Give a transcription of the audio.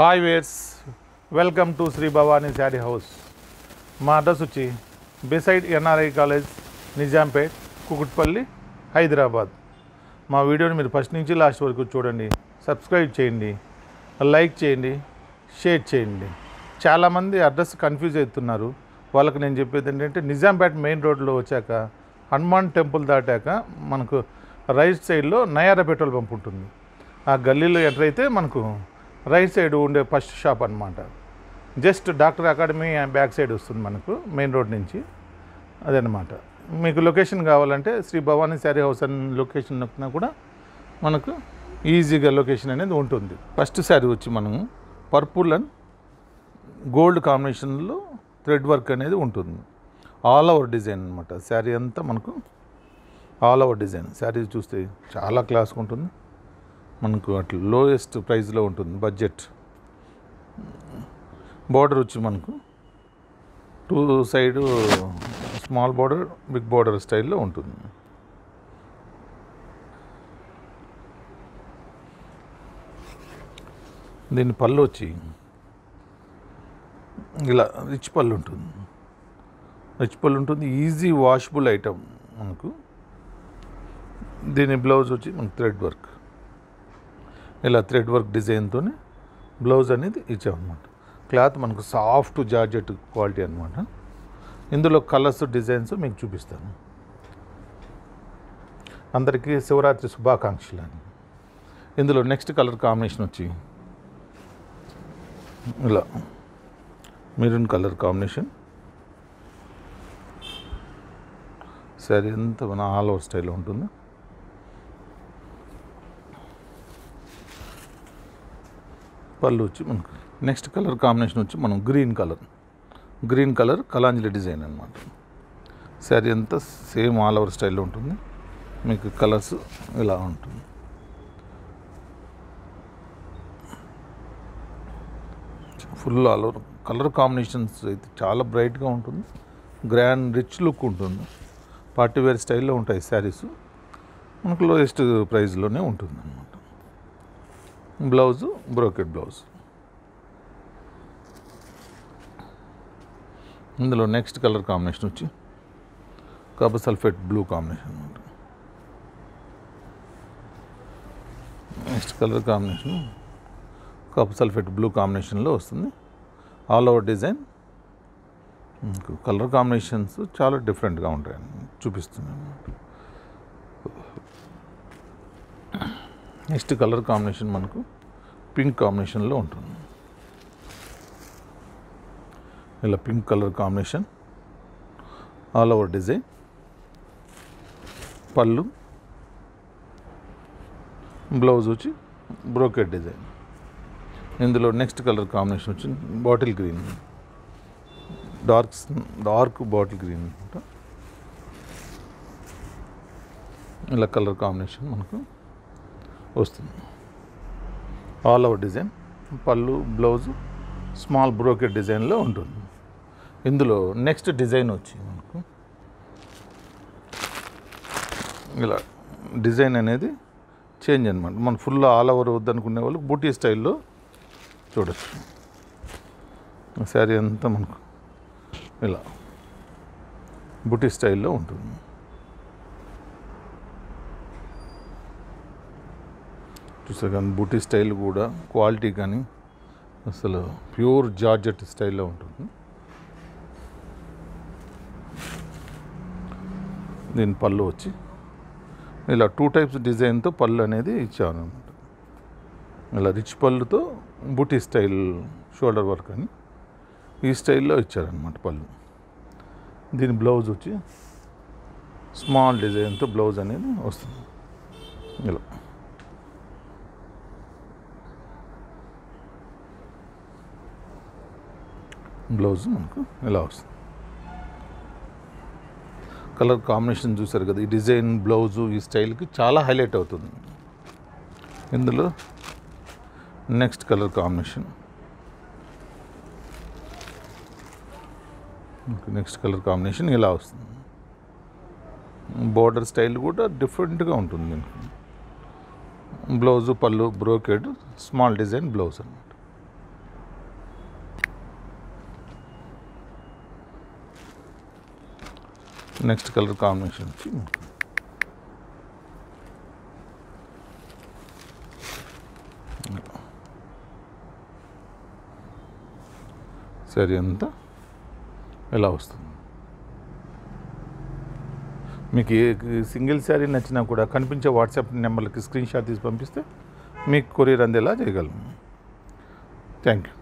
Hi viewers, welcome to Shri Bhavani sari house. మా address వచ్చి beside NRI college, Nizampet, Kukatpally, Hyderabad. మా వీడియోని మీరు ఫస్ట్ నుంచి లాస్ట్ వరకు చూడండి, సబ్స్క్రైబ్ చేయండి, లైక్ చేయండి, షేర్ చేయండి. చాలామంది అడ్రస్ కన్ఫ్యూజ్ అవుతున్నారు. వాళ్ళకి నేను చెప్పేది ఏంటంటే, నిజాంపేట్ మెయిన్ రోడ్లో వచ్చాక హనుమాన్ టెంపుల్ దాటాక మనకు రైట్ సైడ్లో నయారా పెట్రోల్ పంప్ ఉంటుంది. ఆ గల్లీలో ఎంటర్ అయితే మనకు రైట్ సైడ్ ఉండే ఫస్ట్ షాప్ అనమాట. Just doctor academy back side వస్తుంది మనకు మెయిన్ రోడ్ నుంచి. అదనమాట. మీకు లొకేషన్ కావాలంటే శ్రీ భవానీ శారీ హౌస్ అని లొకేషన్ నొక్కినా కూడా మనకు ఈజీగా లొకేషన్ అనేది ఉంటుంది. ఫస్ట్ శారీ వచ్చి మనము పర్పుల్ అండ్ గోల్డ్ కాంబినేషన్లో థ్రెడ్ వర్క్ అనేది ఉంటుంది. ఆల్ ఓవర్ డిజైన్ అనమాట. శారీ అంతా మనకు ఆల్ ఓవర్ డిజైన్. శారీ చూస్తే చాలా క్లాస్గా ఉంటుంది. మనకు అట్లా లోయెస్ట్ ప్రైస్లో ఉంటుంది. బడ్జెట్. బార్డర్ వచ్చి మనకు two side small border, big border స్టైల్లో ఉంటుంది. దీని పళ్ళు వచ్చి ఇలా రిచ్ పళ్ళు ఉంటుంది. రిచ్ పళ్ళు ఉంటుంది. ఈజీ వాషబుల్ ఐటమ్ మనకు. దీని బ్లౌజ్ వచ్చి మనకు థ్రెడ్ వర్క్. ఇలా థ్రెడ్ వర్క్ డిజైన్తోనే బ్లౌజ్ అనేది ఇచ్చామన్నమాట. క్లాత్ మనకు సాఫ్ట్ జార్జెట్ క్వాలిటీ అనమాట. ఇందులో కలర్స్, డిజైన్స్ మీకు చూపిస్తాను. అందరికీ శివరాత్రి శుభాకాంక్షలు అని. ఇందులో నెక్స్ట్ కలర్ కాంబినేషన్ వచ్చి ఇలా మెరూన్ కలర్ కాంబినేషన్. శారీ అంతా మన ఆల్ ఓవర్ స్టైల్లో ఉంటుంది. పళ్ళు వచ్చి మనకు నెక్స్ట్ కలర్ కాంబినేషన్ వచ్చి మనం గ్రీన్ కలర్ కలాంజలి డిజైన్ అనమాట. శారీ అంతా సేమ్ ఆల్ ఓవర్ స్టైల్లో ఉంటుంది. మీకు కలర్స్ ఇలా ఉంటుంది. Full all over colour combinations అయితే చాలా బ్రైట్గా ఉంటుంది. గ్రాండ్ రిచ్ లుక్ ఉంటుంది. పార్టీ వేర్ స్టైల్లో ఉంటాయి శారీస్. మనకు లోయెస్ట్ ప్రైస్లోనే ఉంటుంది అన్నమాట. Blouse brocade blouse. ఇందులో నెక్స్ట్ కలర్ కాంబినేషన్ వచ్చి కాపర్ సల్ఫేట్ బ్లూ కాంబినేషన్ అనమాట. Next colour combination copper sulphate blue కాంబినేషన్లో వస్తుంది. All over design. Colour combinations చాలా డిఫరెంట్గా ఉంటాయని చూపిస్తున్నాను. నెక్స్ట్ కలర్ కాంబినేషన్ మనకు పింక్ కాంబినేషన్లో ఉంటుంది. ఇలా pink colour combination, all over design. పళ్ళు, బ్లౌజ్ వచ్చి బ్రోకెట్ డిజైన్. ఇందులో నెక్స్ట్ కలర్ కాంబినేషన్ వచ్చి bottle green, dark bottle green అనమాట. ఇలా కలర్ కాంబినేషన్ మనకు వస్తుంది. All over design. పళ్ళు, బ్లౌజు స్మాల్ బ్రోకెట్ డిజైన్లో ఉంటుంది. ఇందులో నెక్స్ట్ డిజైన్ వచ్చి మనకు ఇలా డిజైన్ అనేది చేంజ్ అనమాట. మన ఫుల్ ఆల్ ఓవర్ వద్దనుకునే వాళ్ళు బూటీ స్టైల్లో చూడొచ్చు. శారీ అంతా మనకు ఇలా బూటీ స్టైల్లో ఉంటుంది. చూసారు కానీ బూటీ స్టైల్ కూడా క్వాలిటీ కానీ అసలు ప్యూర్ జార్జెట్ స్టైల్లో ఉంటుంది. దీని పళ్ళు వచ్చి ఇలా టూ టైప్స్ డిజైన్తో పళ్ళు అనేది ఇచ్చాను అనమాట. ఇలా రిచ్ పళ్ళుతో బూటీ స్టైల్ షోల్డర్ వర్క్ అని ఈ స్టైల్లో ఇచ్చారనమాట పళ్ళు. దీని బ్లౌజ్ వచ్చి స్మాల్ డిజైన్తో బ్లౌజ్ అనేది వస్తుంది. ఇలా బ్లౌజ్ మనకు ఇలా వస్తుంది. కలర్ కాంబినేషన్ చూసారు కదా. ఈ డిజైన్, బ్లౌజు ఈ స్టైల్కి చాలా హైలైట్ అవుతుంది. ఇందులో నెక్స్ట్ కలర్ కాంబినేషన్, ఇలా వస్తుంది. బోర్డర్ స్టైల్ కూడా డిఫరెంట్గా ఉంటుంది. దీనికి బ్లౌజు, పళ్ళు బ్రోకెడ్, స్మాల్ డిజైన్ బ్లౌజ్ అన్నమాట. నెక్స్ట్ కలర్ కాంబినేషన్ వచ్చి సరే అంతా ఎలా వస్తుంది. మీకు ఏ సింగిల్ శారీ నచ్చినా కూడా కనిపించే వాట్సాప్ నెంబర్లకి స్క్రీన్ షాట్ తీసి పంపిస్తే మీకు కొరియర్ అందేలా చేయగలము. Thank you.